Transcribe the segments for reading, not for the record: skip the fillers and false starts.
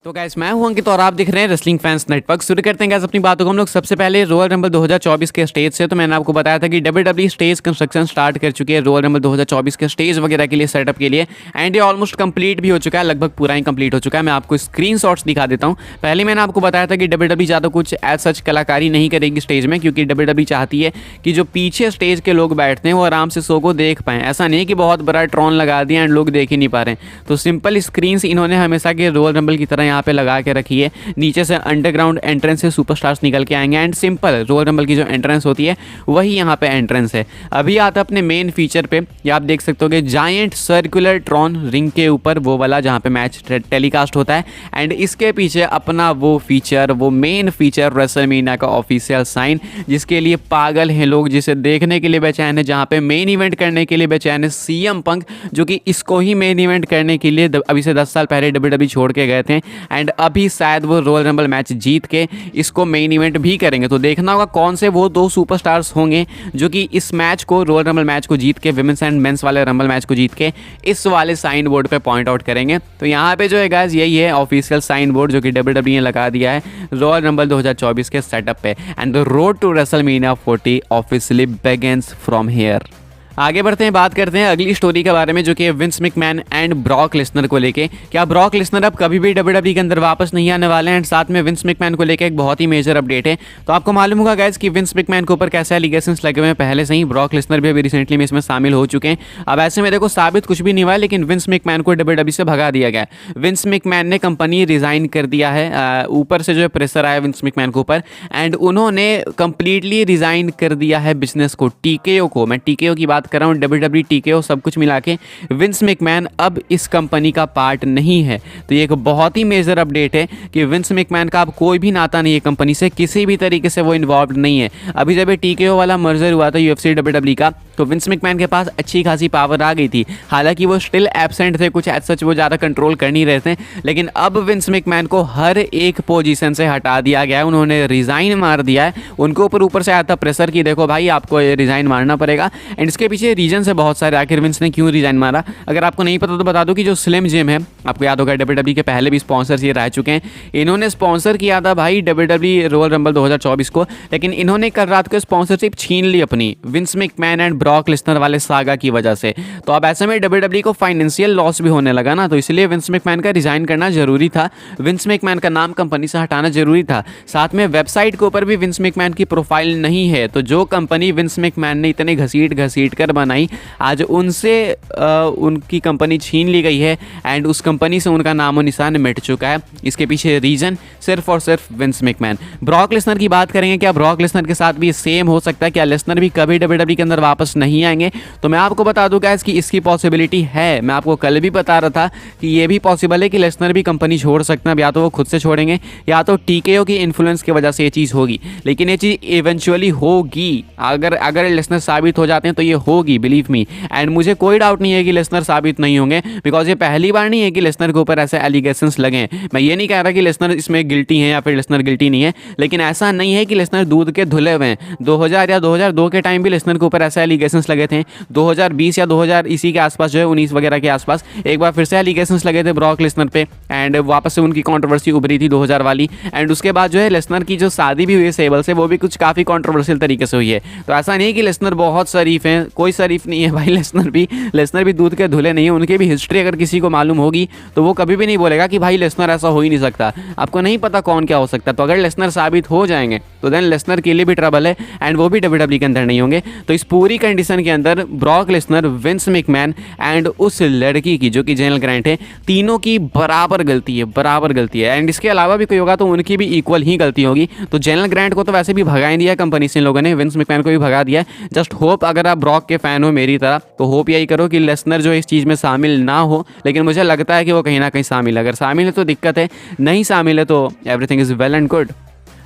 तो गाइस मैं हूं अंकित और आप दिख रहे हैं रेसलिंग फैंस नेटवर्क। शुरू करते हैं गाइस अपनी बातों को हम लोग सबसे पहले रॉयल रंबल 2024 के स्टेज से। तो मैंने आपको बताया था कि डब्ल्यूडब्ल्यूई स्टेज कंस्ट्रक्शन स्टार्ट कर चुकी है रॉयल रंबल 2024 के स्टेज वगैरह के लिए सेटअप के लिए, एंड ये ऑलमोस्ट कंप्लीट भी हो चुका है, लगभग पूरा ही कंप्लीट हो चुका है। मैं आपको स्क्रीनशॉट्स दिखा देता हूँ। पहले मैंने आपको बताया था कि डब्ल्यूडब्ल्यूई ज़्यादा कुछ एज सच कलाकारी नहीं करेगी स्टेज में, क्योंकि डब्ल्यूडब्ल्यूई चाहती है कि जो पीछे स्टेज के लोग बैठते हैं वो आराम से शो को देख पाएँ। ऐसा नहीं है कि बहुत बड़ा ट्रॉन लगा दिया एंड लोग देख ही नहीं पा रहे हैं। तो सिंपल स्क्रीन इन्होंने हमेशा के रॉयल रंबल की तरह यहाँ पे लगा के रखी है। नीचे से अंडरग्राउंड एंट्रेंस से सुपरस्टार्स निकल के आएंगे एंड सिंपल रॉयल रंबल की जो एंट्रेंस होती है वही यहाँ पे एंट्रेंस है। अभी आता अपने मेन फीचर पे, ये आप देख सकते हो जायंट सर्कुलर ट्रॉन रिंग के ऊपर वो वाला जहाँ पे मैच टेलीकास्ट होता है, एंड इसके पीछे अपना वो फीचर, वो मेन फीचर रेसलमेनिया का ऑफिशियल साइन, जिसके लिए पागल हैं लोग, जिसे देखने के लिए बेचैन है, जहाँ पे मेन इवेंट करने के लिए बेचैन है सीएम पंक, जो कि इसको ही मेन इवेंट करने के लिए अभी से 10 साल पहले डब्ल्यूडब्ल्यूई छोड़ के गए थे, एंड अभी शायद वो रॉयल रंबल मैच जीत के इसको मेन इवेंट भी करेंगे। तो देखना होगा कौन से वो दो सुपरस्टार्स होंगे जो कि इस मैच को, रॉयल रंबल मैच को जीत के, विमेंस एंड मेंस वाले रंबल मैच को जीत के इस वाले साइन बोर्ड पे पॉइंट आउट करेंगे। तो यहाँ पे जो है गाइस यही है ऑफिशियल साइन बोर्ड जो कि डब्ल्यूडब्ल्यूई ने लगा दिया है रॉयल रंबल 2024 के सेटअप पे, and the road to WrestleMania 40 officially begins from here. आगे बढ़ते हैं, बात करते हैं अगली स्टोरी के बारे में, जो कि Vince McMahon and Brock Lesnar को लेके। क्या ब्रॉक लेसनर अब कभी भी डब्ल्यूडब्ल्यूई के अंदर वापस नहीं आने वाले हैं? एंड साथ में विंस मैकमैन को लेके एक बहुत ही मेजर अपडेट है। तो आपको मालूम होगा गाइस कि विंस मैकमैन के ऊपर कैसे एलिगेशंस लगे हुए हैं पहले से ही। ब्रॉक लेसनर भी अभी रिसेंटली में इसमें शामिल हो चुके हैं। अब ऐसे में देखो साबित कुछ भी नहीं हुआ है, लेकिन विंस मैकमैन को डब्ल्यूडब्ल्यूई से भगा दिया गया। विंस मैकमैन ने कंपनी रिजाइन कर दिया है, ऊपर से जो है प्रेशर आया विंस मैकमैन के ऊपर, एंड उन्होंने कंप्लीटली रिजाइन कर दिया है बिजनेस को, टीकेओ को। मैं टीकेओ की बात कर रहा हूँ, डब्ल्यूडब्ल्यूई टीकेओ सब कुछ मिला के। विंस मैकमैन अब इस कंपनी का पार्ट नहीं है। तो ये एक बहुत ही मेजर अपडेट है कि विंस मैकमैन का अब कोई भी नाता नहीं है कंपनी से, किसी भी तरीके से वो इन्वॉल्व नहीं है। अभी जब ये टीकेओ वाला मर्जर हुआ था यूएफसी डब्ल्यूडब्ल्यूई का, तो विंस मैकमैन के पास अच्छी खासी पावर आ गई थी। हालांकि वो स्टिल एब्सेंट थे, कुछ एज सच वो ज़्यादा कंट्रोल कर नहीं रहे थे, लेकिन अब विंस मैकमैन को हर एक पोजीशन से हटा दिया गया है। उन्होंने रिज़ाइन मार दिया है। उनके ऊपर से आया था प्रेशर कि देखो भाई आपको ये रिज़ाइन मारना पड़ेगा, एंड इसके पीछे रीजन से बहुत सारे। आखिर विंस ने क्यों रिज़ाइन मारा? अगर आपको नहीं पता तो बता दो कि जो स्लिम जिम है, आपको याद होगा डब्ल्यूडब्ल्यूई के पहले भी स्पॉन्सर्स ये रह चुके हैं। इन्होंने स्पॉन्सर किया था भाई डब्ल्यूडब्ल्यूई रॉयल रंबल 2024 को, लेकिन इन्होंने कल रात को स्पॉन्सरशिप छीन ली अपनी Vince McMahon and Brock Lesnar वाले सागा की वजह से। तो अब ऐसे में डब्ल्यूडब्ल्यूई को फाइनेंशियल लॉस भी होने लगा ना, तो इसलिए विंस मैकमैन का रिजाइन करना जरूरी था। विंस मैकमैन का नाम कंपनी से हटाना जरूरी था। साथ में वेबसाइट के ऊपर भी विंस मैकमैन की प्रोफाइल नहीं है। तो जो कंपनी विंस मैकमैन ने इतने घसीट कर बनाई, आज उनसे उनकी कंपनी छीन ली गई है, एंड उस कंपनी से उनका नामो निशान मिट चुका है। इसके पीछे रीजन सिर्फ और सिर्फ विंस मैकमैन। ब्रॉक लेसनर की बात करेंगे, क्या ब्रॉक लेसनर के साथ भी सेम हो सकता है? क्या लेसनर भी कभी डब्ल्यूडब्ल्यूई के अंदर वापस नहीं आएंगे? तो मैं आपको बता दूं गाइस कि इसकी पॉसिबिलिटी है। मैं आपको कल भी बता रहा था कि ये भी पॉसिबल है कि लेसनर भी कंपनी छोड़ सकते हैं। या तो वो खुद से छोड़ेंगे या तो टीकेओ की इन्फ्लुएंस की वजह से ये चीज़ होगी, लेकिन ये चीज़ इवेंचुअली होगी। अगर लेसनर साबित हो जाते हैं तो ये होगी, बिलीव मी। एंड मुझे कोई डाउट नहीं है कि लेसनर साबित नहीं होंगे, बिकॉज ये पहली बार नहीं है कि लेसनर के ऊपर ऐसे एलिगेशंस लगे हैं। मैं ये नहीं कह रहा कि लेसनर इसमें गिल्टी है या फिर लेसनर गिल्टी नहीं है, लेकिन ऐसा नहीं है कि लेसनर दूध के धुले हुए हैं। 2000 या 2002 के टाइम भी लेसनर के ऊपर ऐसे एलिगेशंस लगे थे। 2020 या 2000 इसी के आसपास जो है 19 वगैरह के आसपास एक बार फिर से एलिगेशंस लगे थे ब्रॉक लेसनर पे, एंड वापस से उनकी कंट्रोवर्सी उभरी थी 2000 वाली। एंड उसके बाद जो है लेसनर की जो शादी भी हुई है सेबल से, वो भी कुछ काफ़ी कंट्रोवर्शियल तरीके से हुई है। तो ऐसा नहीं है कि लेसनर बहुत शरीफ हैं, कोई शरीफ नहीं है भाई। लेसनर भी दूध के धुले नहीं है। उनकी भी हिस्ट्री अगर किसी को मालूम होगी तो वो कभी भी नहीं बोलेगा कि भाई लेसनर ऐसा हो ही नहीं सकता। आपको नहीं पता कौन क्या हो सकता है। तो अगर लेसनर साबित हो जाएंगे तो देन लेसनर के लिए भी ट्रबल है, एंड वो भी डब्ल्यूडब्ल्यूई के अंदर नहीं होंगे। तो इस पूरी कंडीशन के अंदर Brock Lesnar, Vince McMahon and उस लड़की की जो कि जेनल ग्रांट है, तीनों की बराबर गलती है। एंड इसके अलावा भी कोई होगा तो उनकी भी इक्वल ही गलती होगी। तो जेनल ग्रांट को तो वैसे भी भगा ही दिया कंपनी से इन लोगों ने, विंस मैकमैन को भी भगा दिया। जस्ट होप, अगर आप ब्रॉक के फैन हो मेरी तरह, तो होप यही करो कि लेसनर जो इस चीज़ में शामिल ना हो, लेकिन मुझे लगता है कि वो कहीं ना कहीं शामिल है। अगर शामिल है तो दिक्कत है, नहीं शामिल है तो everything is well and good.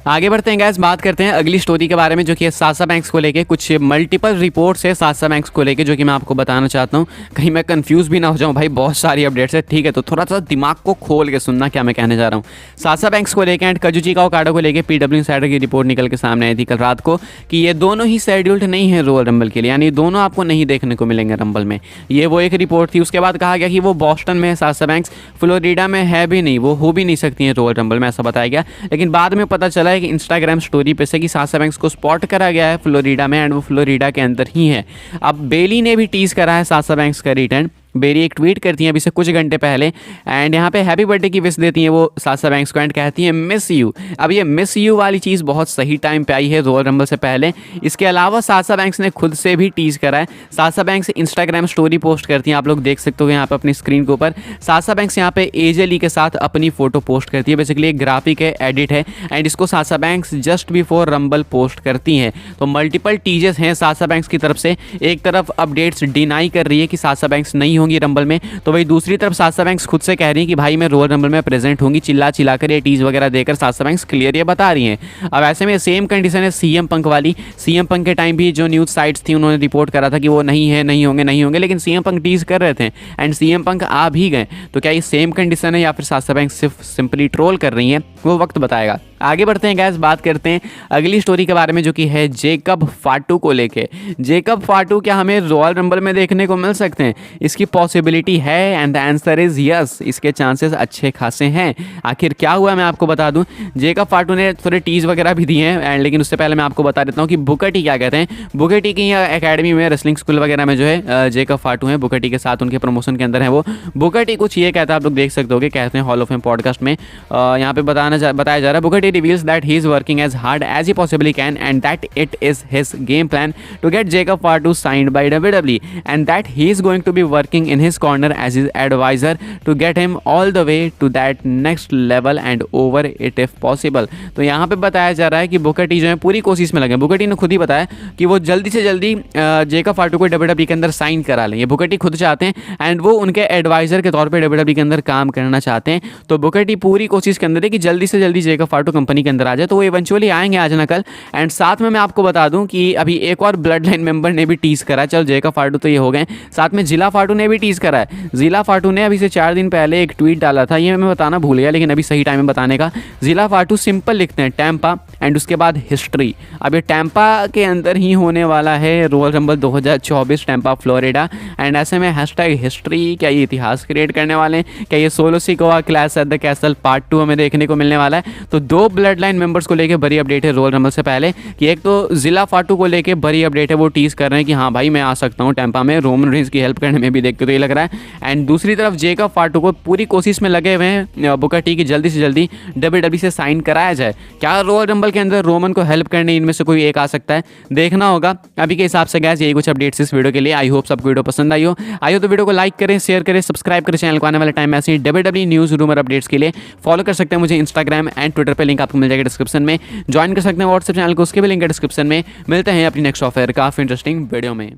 आगे बढ़ते हैं गाइस, बात करते हैं अगली स्टोरी के बारे में जो कि है सासा बैंक्स को लेके। कुछ मल्टीपल रिपोर्ट्स है सासा बैंक्स को लेके जो कि मैं आपको बताना चाहता हूँ, कहीं मैं कंफ्यूज भी ना हो जाऊँ भाई, बहुत सारी अपडेट्स है, ठीक है। तो थोड़ा सा दिमाग को खोल के सुनना क्या मैं कहने जा रहा हूँ। सासा बैंक्स को लेके एंड काजुचिका ओकाडा को लेके पीडब्ल्यू इनसाइडर की रिपोर्ट निकल के सामने आई थी कल रात को कि ये दोनों ही शेड्यूल्ड नहीं है रॉयल रंबल के लिए, यानी दोनों आपको नहीं देखने को मिलेंगे रंबल में। ये वो एक रिपोर्ट थी। उसके बाद कहा गया कि वो बॉस्टन में है सासा बैंक्स, फ्लोरिडा में है भी नहीं, वो हो भी नहीं सकती है रॉयल रंबल में, ऐसा बताया गया। लेकिन बाद में पता चला है कि इंस्टाग्राम स्टोरी पे से कि सासा बैंक्स को स्पॉट करा गया है फ्लोरिडा में एंड वो फ्लोरिडा के अंदर ही है। अब बेली ने भी टीज करा है सासा बैंक्स का रिटर्न। बेरी एक ट्वीट करती हैं अभी से कुछ घंटे पहले एंड यहाँ पे हैप्पी बर्थडे की विश देती हैं वो सासा बैंक्स को एंड कहती हैं मिस यू। अब ये मिस यू वाली चीज़ बहुत सही टाइम पे आई है रॉयल रंबल से पहले। इसके अलावा सासा बैंक्स ने खुद से भी टीज करा है। सासा बैंक्स इंस्टाग्राम स्टोरी पोस्ट करती हैं, आप लोग देख सकते हो यहाँ पे अपनी स्क्रीन के ऊपर। सासा बैंक्स यहाँ पे एजे ली के साथ अपनी फोटो पोस्ट करती है, बेसिकली एक ग्राफिक है, एडिट है एंड इसको Sasha Banks just before Rumble post करती हैं। तो मल्टीपल टीजेस हैं सासा बैंक्स की तरफ से। एक तरफ अपडेट्स डिनाई कर रही है कि सासा बैंक्स नहीं होंगी रंबल में, तो वही दूसरी तरफ सासा बैंक्स खुद से कह रही है कि भाई मैं रॉयल रंबल में प्रेजेंट होंगी। चिल्ला चिल्ला कर ये टीज वगैरह देकर सासा बैंक्स क्लियर ये बता रही हैं। अब ऐसे में सेम कंडीशन है सीएम पंक वाली। सीएम पंक के टाइम भी जो न्यूज़ साइट्स थी उन्होंने रिपोर्ट करा था कि वो नहीं है, नहीं होंगे, लेकिन सीएम पंक टीज कर रहे थे एंड सीएम पंक आ भी गए। तो क्या ये सेम कंडीशन है या फिर सासा बैंक्स सिर्फ सिंपली ट्रोल कर रही हैं, वो वक्त बताएगा। आगे बढ़ते हैं गैस, बात करते हैं अगली स्टोरी के बारे में जो कि है जेकब फाटू को लेके। जेकब फाटू क्या हमें रॉयल रंबल में देखने को मिल सकते हैं? इसकी पॉसिबिलिटी है and the answer is yes, इसके चांसेस अच्छे खासे हैं। आखिर क्या हुआ मैं आपको बता दूं। जेकब फाटू ने थोड़े टीज वगैरह भी दिए हैं एंड लेकिन उससे पहले मैं आपको बता देता हूँ कि बुकर टी क्या कहते हैं। बुकर टी की एकेडमी में रेसलिंग स्कूल वगैरह में जो है जेकब फाटू हैं, बुकर टी के साथ उनके प्रमोशन के अंदर है वो। बुकर टी कुछ ये कहता है, आप लोग देख सकते हो, कहते हैं हॉल ऑफ फेम पॉडकास्ट में यहाँ पे बताया जा रहा है Booker reveals that he is working as hard as he possibly can and that it is his game plan to get Jacob Fatu signed by WWE and that he is going to be working in his corner as his advisor to get him all the way to that next level and over it if possible। तो यहाँ पे बताया जा रहा है कि Booker T जो है पूरी कोशिश में लगे। बुकर टी ने खुद ही बताया कि वो जल्दी से जल्दी जेकब फाटू को WWE के अंदर साइन करा लें। ये बुकर टी खुद चाहते हैं एंड वो उनके एडवाइजर के तौर पे WWE के अंदर काम करना चाहते हैं। तो बुकर टी पूरी कोशिश के अंदर है कि जल्दी से जल्दी जेकब फाटू कंपनी के अंदर आ जाए, तो वो इवेंचुअली आएंगे आज ना कल। एंड साथ में मैं आपको बता दूं कि अभी एक और ब्लड लाइन मेंबर ने भी टीज करा है। चल जेकब फाटू तो ये हो गए, साथ में जिला फाटू ने भी टीज करा है। जिला फाटू ने अभी से 4 दिन पहले एक ट्वीट डाला था, ये मैं बताना भूल गया लेकिन अभी सही टाइम में बताने का। जिला फाटू सिंपल लिखते हैं टैम्पा एंड उसके बाद हिस्ट्री। अब ये टैम्पा के अंदर ही होने वाला है royal rumble 2024 Tampa Florida and ऐसे में हैशटैग हिस्ट्री, क्या ये इतिहास क्रिएट करने वाले हैं? क्या ये solo Sikoa clash at the castle part 2 हमें देखने को मिलने वाला है? तो 2 ब्लड लाइन मेंबर्स को लेके बड़ी अपडेट है रॉयल रंबल से पहले कि एक तो जिला फाटू को लेके बड़ी अपडेट है, वो टीज कर रहे हैं कि हाँ भाई मैं आ सकता हूँ टैम्पा में, रोमन रेंज की हेल्प करने में भी देख के तो ये लग रहा है। एंड दूसरी तरफ जेकब फाटू को पूरी कोशिश में लगे हुए हैं बुकर टी की जल्दी से जल्दी WWE से साइन कराया जाए। क्या रॉयल रंबल के अंदर रोमन को हेल्प करने इनमें से कोई एक आ सकता है? देखना होगा। अभी के हिसाब से गैस यही कुछ अपडेट्स इस वीडियो के लिए। आई होप सबको वीडियो पसंद आई हो तो वीडियो को लाइक करें, शेयर करें, सब्सक्राइब करें। चैनल को आने वाले टाइम में ऐसे WWE न्यूज़ रूमर अपडेट्स के लिए फॉलो कर सकते हैं मुझे इंस्टाग्राम एंड ट्विटर पर, लिंक आपको मिल जाएगा डिस्क्रिप्शन में। ज्वाइन कर सकते हैं व्हाट्सएप चैनल को, उसके भी लिंक है डिस्क्रिप्शन में। मिलते हैं अपनी नेक्स्ट ऑफर काफ़ी इंटरेस्टिंग वीडियो में।